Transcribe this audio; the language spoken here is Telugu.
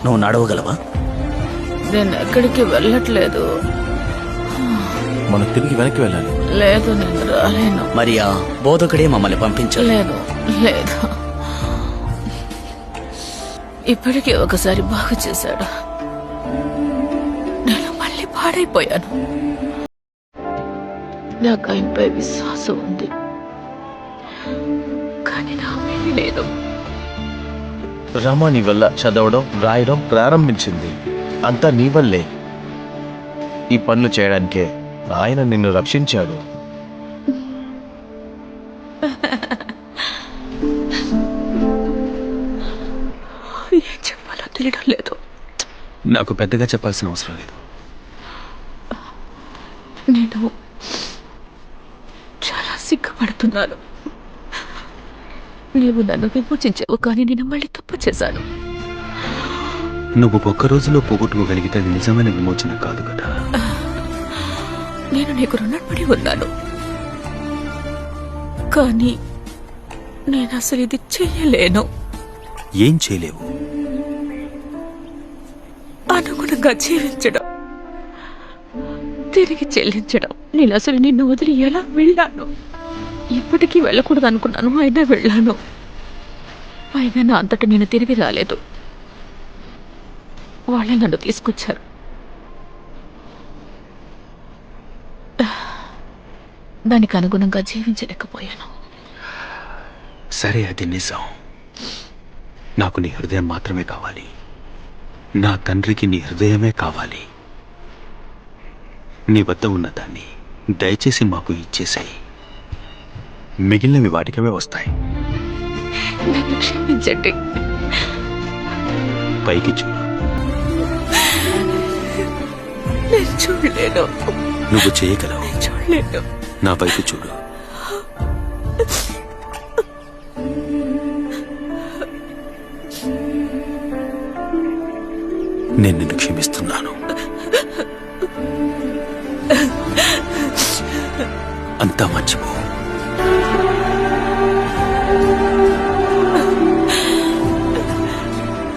నువ్వు నడవగలవా? నేను ఎక్కడికి వెళ్ళట్లేదు. మనం తిరిగి వెనక్కి వెళ్ళాలి. లేదు, నేను రాలేను. మరి ఆ బోధకుడే మమ్మల్ని పంపించాలి. లేదు లేదు, ఇప్పటికే ఒకసారి బాగు చేశాడు. నేను మళ్ళీ పాడైపోయాను. నాకు ఆయనపై విశ్వాసం ఉంది, కానీ నా మీద లేదు. రమ నీ వల్ల చదవడం రాయడం ప్రారంభించింది. అంతా నీ వల్లే. ఈ పనులు చేయడానికే ఆయన నిన్ను రక్షించాడు. ఏం చెప్పాలో తెలియడం లేదు. నాకు పెద్దగా చెప్పాల్సిన అవసరం లేదు. నేను చాలా సిగ్గుపడుతున్నాను. నీవు నన్ను విమోచించావు, కానీ నేను మళ్ళీ తప్పు చేశాను. నువ్వు ఒక్క రోజులో పోగొట్టుకోగలిగితే అది నిజమైన విమోచన కాదు కదా. నేను నీకు రుణపడి ఉన్నాను, కానీ నేను అసలు ఇది చెయ్యలేను. ఏం చేయలేవు? అనుగుణంగా జీవించడం, తిరిగి చెల్లించడం. నేను అసలు నిన్ను వదిలి ఎలా వెళ్ళాను? ఇప్పటికీ వెళ్ళకూడదు అనుకున్నాను, అయినా వెళ్ళాను. అయినా నా అంతటా నేను తిరిగి రాలేదు. వాళ్ళే నన్ను తీసుకొచ్చారు. దానికి అనుగుణంగా జీవించలేకపోయాను. సరే, అది నిజం. నాకు నీ హృదయం మాత్రమే కావాలి. నా తండ్రికి నీ హృదయమే కావాలి. నీ వద్ద ఉన్నదాన్ని దయచేసి మాకు ఇచ్చేసాయి. మిగిలినవి వాటికవే వస్తాయి. నన్ను క్షమించండి. పైకి చూడు. నేను చూడలేను. నువ్వు చేయగలవు. చూడలేను. నా వైపు చూడు. నేను నిన్ను క్షమిస్తున్నాను. అంతా మర్చిపో.